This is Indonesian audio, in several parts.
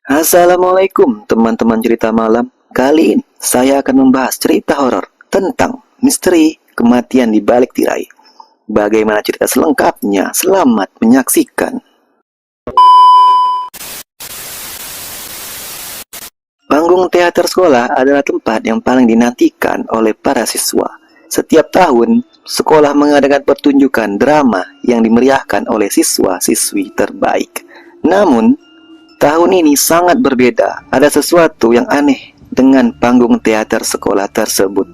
Assalamualaikum teman-teman cerita malam. Kali ini saya akan membahas cerita horor tentang misteri kematian di balik tirai. Bagaimana cerita selengkapnya? Selamat menyaksikan. Panggung teater sekolah adalah tempat yang paling dinantikan oleh para siswa. Setiap tahun, sekolah mengadakan pertunjukan drama yang dimeriahkan oleh siswa-siswi terbaik. Namun, tahun ini sangat berbeda. Ada sesuatu yang aneh dengan panggung teater sekolah tersebut.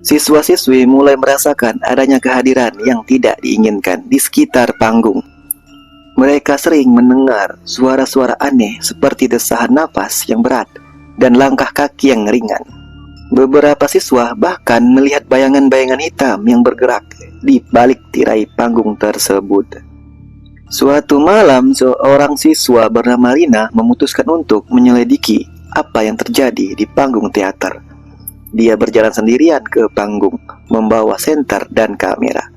Siswa-siswi mulai merasakan adanya kehadiran yang tidak diinginkan di sekitar panggung. Mereka sering mendengar suara-suara aneh seperti desahan napas yang berat dan langkah kaki yang ringan. Beberapa siswa bahkan melihat bayangan-bayangan hitam yang bergerak di balik tirai panggung tersebut. Suatu malam, seorang siswa bernama Rina memutuskan untuk menyelidiki apa yang terjadi di panggung teater. Dia berjalan sendirian ke panggung, membawa senter dan kamera.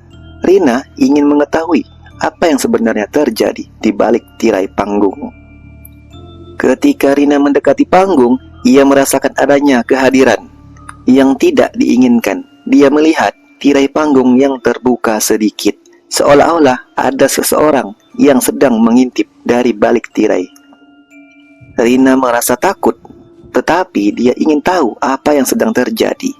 Rina ingin mengetahui apa yang sebenarnya terjadi di balik tirai panggung. Ketika Rina mendekati panggung, ia merasakan adanya kehadiran yang tidak diinginkan. Dia melihat tirai panggung yang terbuka sedikit, seolah-olah ada seseorang yang sedang mengintip dari balik tirai. Rina merasa takut, tetapi dia ingin tahu apa yang sedang terjadi.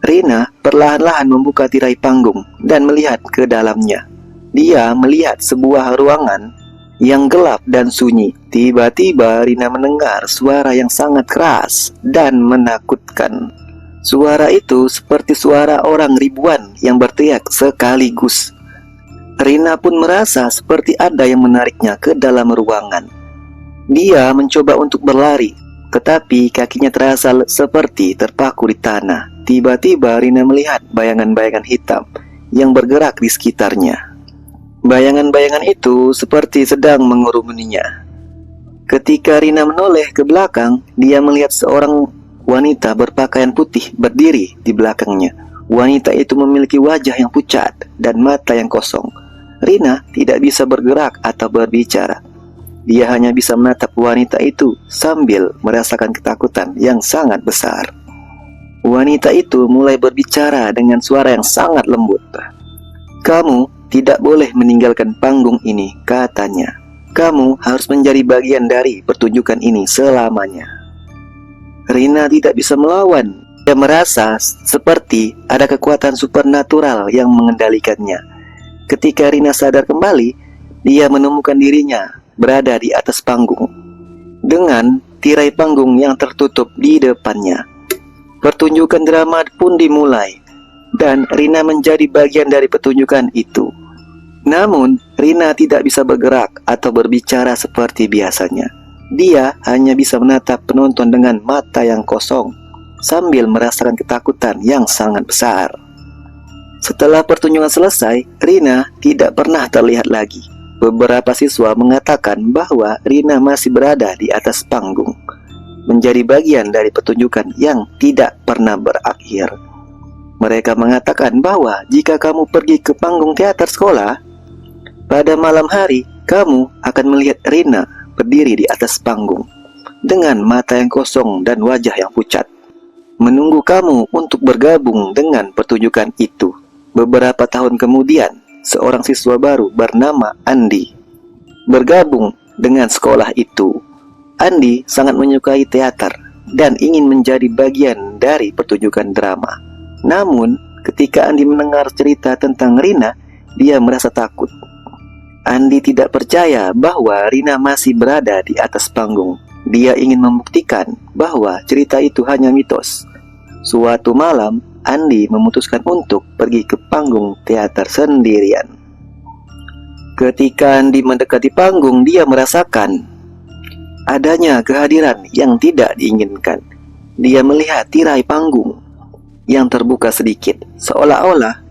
Rina perlahan-lahan membuka tirai panggung dan melihat ke dalamnya. Dia melihat sebuah ruangan yang gelap dan sunyi. Tiba-tiba Rina mendengar suara yang sangat keras dan menakutkan. Suara itu seperti suara orang ribuan yang berteriak sekaligus. Rina pun merasa seperti ada yang menariknya ke dalam ruangan. Dia mencoba untuk berlari, tetapi kakinya terasa seperti terpaku di tanah. Tiba-tiba Rina melihat bayangan-bayangan hitam yang bergerak di sekitarnya. Bayangan-bayangan itu seperti sedang mengurumuninya. Ketika Rina menoleh ke belakang, dia melihat seorang wanita berpakaian putih berdiri di belakangnya. Wanita itu memiliki wajah yang pucat dan mata yang kosong. Rina tidak bisa bergerak atau berbicara. Dia hanya bisa menatap wanita itu sambil merasakan ketakutan yang sangat besar. Wanita itu mulai berbicara dengan suara yang sangat lembut. "Kamu tidak boleh meninggalkan panggung ini," katanya. "Kamu harus menjadi bagian dari pertunjukan ini selamanya." Rina tidak bisa melawan. Dia merasa seperti ada kekuatan supernatural yang mengendalikannya. Ketika Rina sadar kembali, dia menemukan dirinya berada di atas panggung dengan tirai panggung yang tertutup di depannya. Pertunjukan drama pun dimulai dan Rina menjadi bagian dari pertunjukan itu. Namun, Rina tidak bisa bergerak atau berbicara seperti biasanya. Dia hanya bisa menatap penonton dengan mata yang kosong sambil merasakan ketakutan yang sangat besar. Setelah pertunjukan selesai, Rina tidak pernah terlihat lagi. Beberapa siswa mengatakan bahwa Rina masih berada di atas panggung, menjadi bagian dari pertunjukan yang tidak pernah berakhir. Mereka mengatakan bahwa jika kamu pergi ke panggung teater sekolah, pada malam hari kamu akan melihat Rina berdiri di atas panggung dengan mata yang kosong dan wajah yang pucat, menunggu kamu untuk bergabung dengan pertunjukan itu. Beberapa tahun kemudian, seorang siswa baru bernama Andi bergabung dengan sekolah itu. Andi sangat menyukai teater dan ingin menjadi bagian dari pertunjukan drama. Namun, ketika Andi mendengar cerita tentang Rina, dia merasa takut. Andi tidak percaya bahwa Rina masih berada di atas panggung. Dia ingin membuktikan bahwa cerita itu hanya mitos. Suatu malam, Andi memutuskan untuk pergi ke panggung teater sendirian. Ketika Andi mendekati panggung, dia merasakan adanya kehadiran yang tidak diinginkan. Dia melihat tirai panggung yang terbuka sedikit, seolah-olah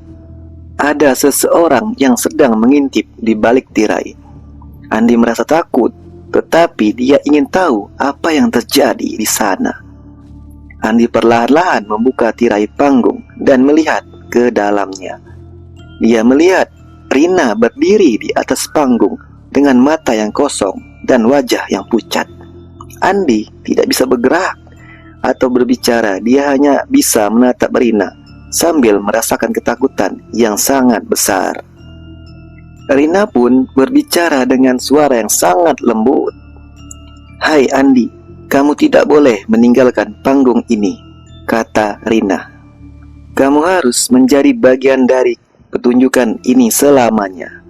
ada seseorang yang sedang mengintip di balik tirai. Andi merasa takut, tetapi dia ingin tahu apa yang terjadi di sana. Andi perlahan-lahan membuka tirai panggung dan melihat ke dalamnya. Dia melihat Rina berdiri di atas panggung dengan mata yang kosong dan wajah yang pucat. Andi tidak bisa bergerak atau berbicara. Dia hanya bisa menatap Rina sambil merasakan ketakutan yang sangat besar. Rina pun berbicara dengan suara yang sangat lembut. "Hai Andi, kamu tidak boleh meninggalkan panggung ini," kata Rina. "Kamu harus menjadi bagian dari pertunjukan ini selamanya."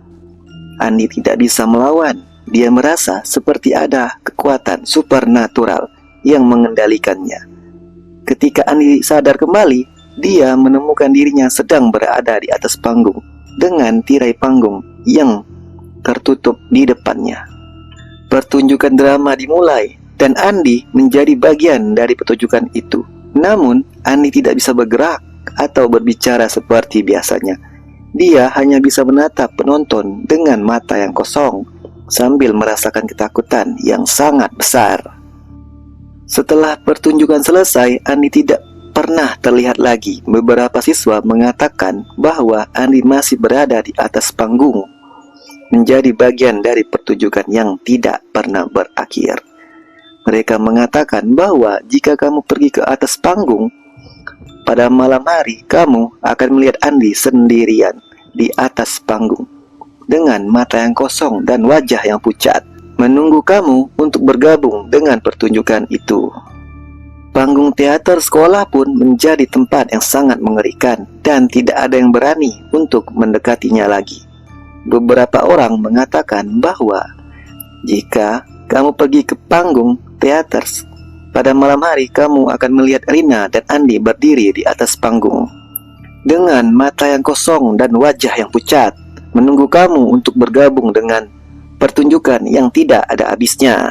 Andi tidak bisa melawan. Dia merasa seperti ada kekuatan supernatural yang mengendalikannya. Ketika Andi sadar kembali, dia menemukan dirinya sedang berada di atas panggung dengan tirai panggung yang tertutup di depannya. Pertunjukan drama dimulai dan Andi menjadi bagian dari pertunjukan itu. Namun, Andi tidak bisa bergerak atau berbicara seperti biasanya. Dia hanya bisa menatap penonton dengan mata yang kosong sambil merasakan ketakutan yang sangat besar. Setelah pertunjukan selesai, Andi tidak pernah terlihat lagi. Beberapa siswa mengatakan bahwa Andi masih berada di atas panggung, menjadi bagian dari pertunjukan yang tidak pernah berakhir. Mereka mengatakan bahwa jika kamu pergi ke atas panggung, pada malam hari kamu akan melihat Andi sendirian di atas panggung dengan mata yang kosong dan wajah yang pucat, menunggu kamu untuk bergabung dengan pertunjukan itu. Panggung teater sekolah pun menjadi tempat yang sangat mengerikan dan tidak ada yang berani untuk mendekatinya lagi. Beberapa orang mengatakan bahwa jika kamu pergi ke panggung teater pada malam hari, kamu akan melihat Rina dan Andi berdiri di atas panggung dengan mata yang kosong dan wajah yang pucat, menunggu kamu untuk bergabung dengan pertunjukan yang tidak ada habisnya.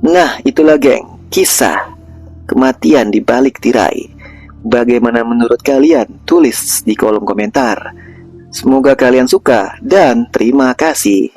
Nah, itulah geng, kisah kematian di balik tirai. Bagaimana menurut kalian? Tulis di kolom komentar. Semoga kalian suka dan terima kasih.